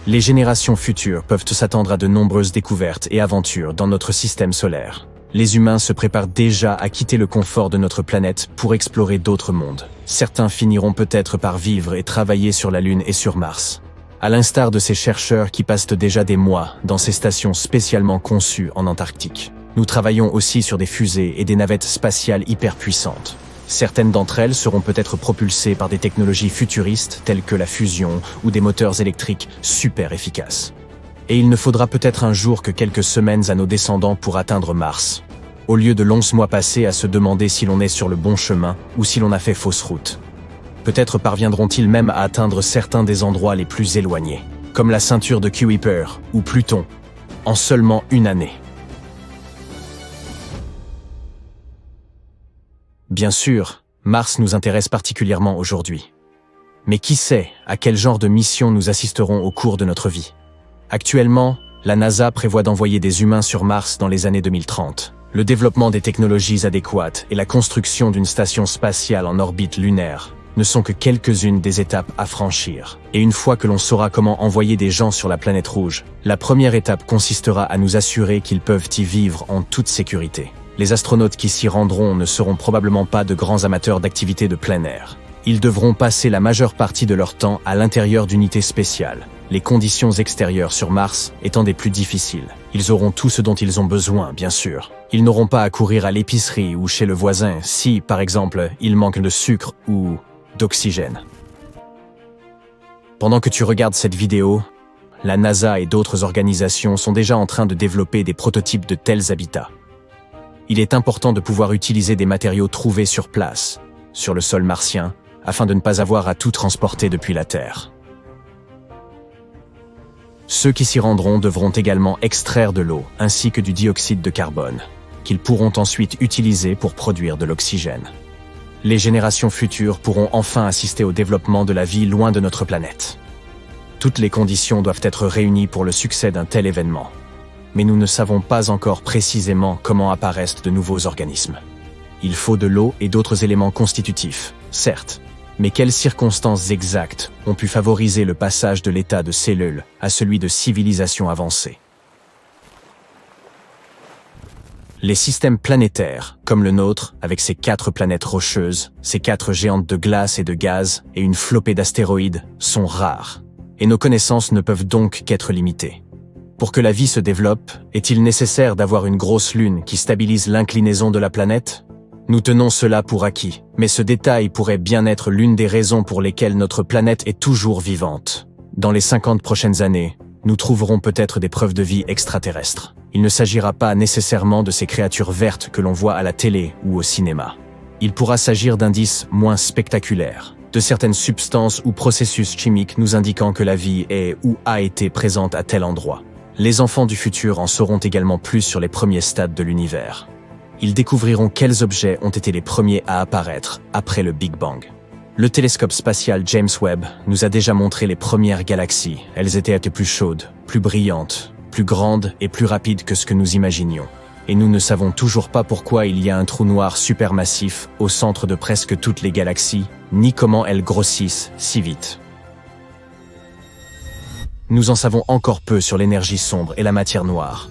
Les générations futures peuvent s'attendre à de nombreuses découvertes et aventures dans notre système solaire. Les humains se préparent déjà à quitter le confort de notre planète pour explorer d'autres mondes. Certains finiront peut-être par vivre et travailler sur la Lune et sur Mars. À l'instar de ces chercheurs qui passent déjà des mois dans ces stations spécialement conçues en Antarctique. Nous travaillons aussi sur des fusées et des navettes spatiales hyper puissantes. Certaines d'entre elles seront peut-être propulsées par des technologies futuristes telles que la fusion ou des moteurs électriques super efficaces. Et il ne faudra peut-être un jour que quelques semaines à nos descendants pour atteindre Mars, au lieu de longs mois passés à se demander si l'on est sur le bon chemin ou si l'on a fait fausse route. Peut-être parviendront-ils même à atteindre certains des endroits les plus éloignés, comme la ceinture de Kuiper ou Pluton, en seulement une année. Bien sûr, Mars nous intéresse particulièrement aujourd'hui. Mais qui sait à quel genre de mission nous assisterons au cours de notre vie? Actuellement, la NASA prévoit d'envoyer des humains sur Mars dans les années 2030. Le développement des technologies adéquates et la construction d'une station spatiale en orbite lunaire ne sont que quelques-unes des étapes à franchir. Et une fois que l'on saura comment envoyer des gens sur la planète rouge, la première étape consistera à nous assurer qu'ils peuvent y vivre en toute sécurité. Les astronautes qui s'y rendront ne seront probablement pas de grands amateurs d'activités de plein air. Ils devront passer la majeure partie de leur temps à l'intérieur d'unités spéciales, les conditions extérieures sur Mars étant des plus difficiles. Ils auront tout ce dont ils ont besoin, bien sûr. Ils n'auront pas à courir à l'épicerie ou chez le voisin si, par exemple, il manque de sucre ou d'oxygène. Pendant que tu regardes cette vidéo, la NASA et d'autres organisations sont déjà en train de développer des prototypes de tels habitats. Il est important de pouvoir utiliser des matériaux trouvés sur place, sur le sol martien, afin de ne pas avoir à tout transporter depuis la Terre. Ceux qui s'y rendront devront également extraire de l'eau ainsi que du dioxyde de carbone, qu'ils pourront ensuite utiliser pour produire de l'oxygène. Les générations futures pourront enfin assister au développement de la vie loin de notre planète. Toutes les conditions doivent être réunies pour le succès d'un tel événement. Mais nous ne savons pas encore précisément comment apparaissent de nouveaux organismes. Il faut de l'eau et d'autres éléments constitutifs, certes, mais quelles circonstances exactes ont pu favoriser le passage de l'état de cellule à celui de civilisation avancée? Les systèmes planétaires, comme le nôtre, avec ses 4 planètes rocheuses, ses 4 géantes de glace et de gaz et une flopée d'astéroïdes, sont rares, et nos connaissances ne peuvent donc qu'être limitées. Pour que la vie se développe, est-il nécessaire d'avoir une grosse lune qui stabilise l'inclinaison de la planète? Nous tenons cela pour acquis, mais ce détail pourrait bien être l'une des raisons pour lesquelles notre planète est toujours vivante. Dans les 50 prochaines années, nous trouverons peut-être des preuves de vie extraterrestres. Il ne s'agira pas nécessairement de ces créatures vertes que l'on voit à la télé ou au cinéma. Il pourra s'agir d'indices moins spectaculaires, de certaines substances ou processus chimiques nous indiquant que la vie est ou a été présente à tel endroit. Les enfants du futur en sauront également plus sur les premiers stades de l'univers. Ils découvriront quels objets ont été les premiers à apparaître après le Big Bang. Le télescope spatial James Webb nous a déjà montré les premières galaxies. Elles étaient plus chaudes, plus brillantes, plus grandes et plus rapides que ce que nous imaginions. Et nous ne savons toujours pas pourquoi il y a un trou noir supermassif au centre de presque toutes les galaxies, ni comment elles grossissent si vite. Nous en savons encore peu sur l'énergie sombre et la matière noire.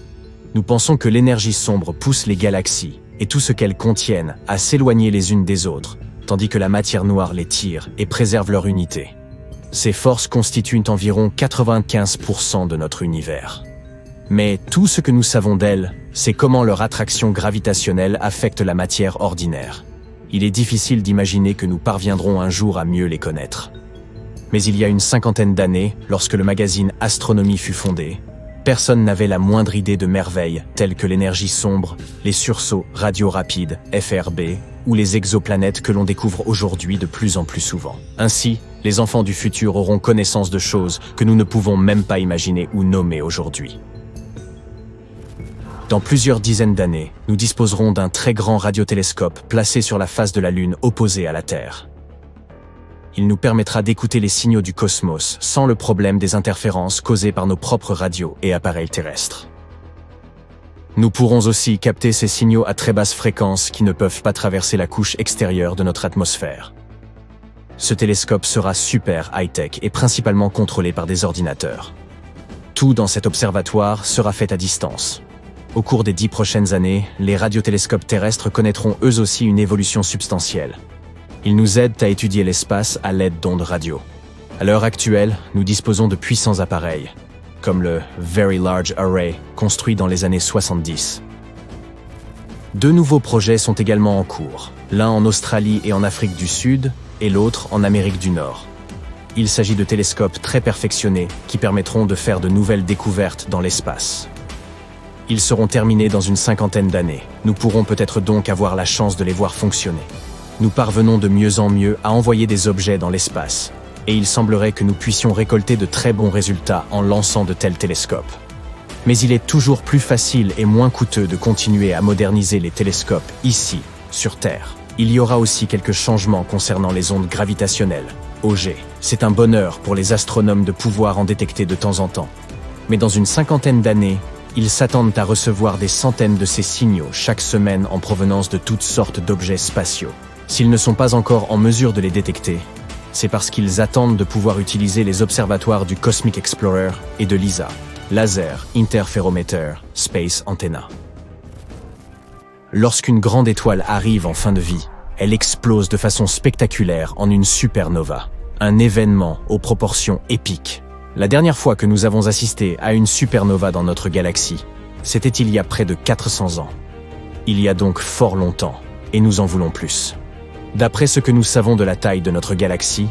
Nous pensons que l'énergie sombre pousse les galaxies et tout ce qu'elles contiennent à s'éloigner les unes des autres, tandis que la matière noire les tire et préserve leur unité. Ces forces constituent environ 95% de notre univers. Mais tout ce que nous savons d'elles, c'est comment leur attraction gravitationnelle affecte la matière ordinaire. Il est difficile d'imaginer que nous parviendrons un jour à mieux les connaître. Mais il y a une 50aine d'années, lorsque le magazine Astronomie fut fondé, personne n'avait la moindre idée de merveilles telles que l'énergie sombre, les sursauts radio rapides, FRB, ou les exoplanètes que l'on découvre aujourd'hui de plus en plus souvent. Ainsi, les enfants du futur auront connaissance de choses que nous ne pouvons même pas imaginer ou nommer aujourd'hui. Dans plusieurs dizaines d'années, nous disposerons d'un très grand radiotélescope placé sur la face de la Lune opposée à la Terre. Il nous permettra d'écouter les signaux du cosmos sans le problème des interférences causées par nos propres radios et appareils terrestres. Nous pourrons aussi capter ces signaux à très basse fréquence qui ne peuvent pas traverser la couche extérieure de notre atmosphère. Ce télescope sera super high-tech et principalement contrôlé par des ordinateurs. Tout dans cet observatoire sera fait à distance. Au cours des 10 prochaines années, les radiotélescopes terrestres connaîtront eux aussi une évolution substantielle. Ils nous aident à étudier l'espace à l'aide d'ondes radio. À l'heure actuelle, nous disposons de puissants appareils, comme le Very Large Array, construit dans les années 70. Deux nouveaux projets sont également en cours, l'un en Australie et en Afrique du Sud, et l'autre en Amérique du Nord. Il s'agit de télescopes très perfectionnés qui permettront de faire de nouvelles découvertes dans l'espace. Ils seront terminés dans une 50aine d'années. Nous pourrons peut-être donc avoir la chance de les voir fonctionner. Nous parvenons de mieux en mieux à envoyer des objets dans l'espace, et il semblerait que nous puissions récolter de très bons résultats en lançant de tels télescopes. Mais il est toujours plus facile et moins coûteux de continuer à moderniser les télescopes ici, sur Terre. Il y aura aussi quelques changements concernant les ondes gravitationnelles, OG. C'est un bonheur pour les astronomes de pouvoir en détecter de temps en temps. Mais dans une 50aine d'années, ils s'attendent à recevoir des centaines de ces signaux chaque semaine en provenance de toutes sortes d'objets spatiaux. S'ils ne sont pas encore en mesure de les détecter, c'est parce qu'ils attendent de pouvoir utiliser les observatoires du Cosmic Explorer et de l'ISA, Laser Interferometer Space Antenna. Lorsqu'une grande étoile arrive en fin de vie, elle explose de façon spectaculaire en une supernova, un événement aux proportions épiques. La dernière fois que nous avons assisté à une supernova dans notre galaxie, c'était il y a près de 400 ans. Il y a donc fort longtemps, et nous en voulons plus. D'après ce que nous savons de la taille de notre galaxie,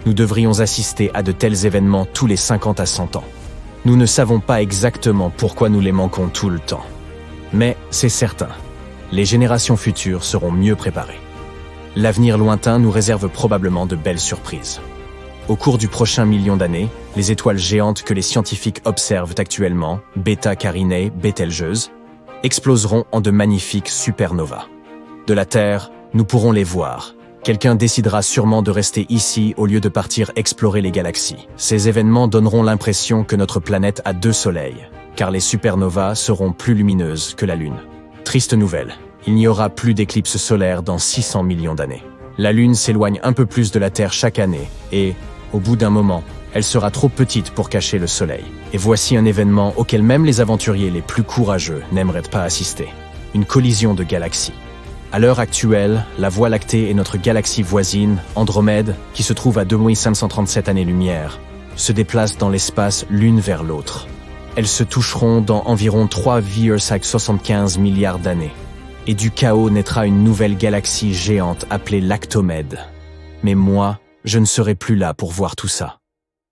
nous devrions assister à de tels événements tous les 50 à 100 ans. Nous ne savons pas exactement pourquoi nous les manquons tout le temps. Mais c'est certain, les générations futures seront mieux préparées. L'avenir lointain nous réserve probablement de belles surprises. Au cours du prochain million d'années, les étoiles géantes que les scientifiques observent actuellement, Beta Carinae, Bételgeuse, exploseront en de magnifiques supernovas. De la Terre, nous pourrons les voir. Quelqu'un décidera sûrement de rester ici au lieu de partir explorer les galaxies. Ces événements donneront l'impression que notre planète a deux soleils, car les supernovas seront plus lumineuses que la Lune. Triste nouvelle, il n'y aura plus d'éclipse solaire dans 600 millions d'années. La Lune s'éloigne un peu plus de la Terre chaque année et, au bout d'un moment, elle sera trop petite pour cacher le Soleil. Et voici un événement auquel même les aventuriers les plus courageux n'aimeraient pas assister. Une collision de galaxies. À l'heure actuelle, la Voie lactée et notre galaxie voisine, Andromède, qui se trouve à 2537 années-lumière, se déplacent dans l'espace l'une vers l'autre. Elles se toucheront dans environ 3,75 milliards d'années. Et du chaos naîtra une nouvelle galaxie géante appelée Lactomède. Mais moi, je ne serai plus là pour voir tout ça.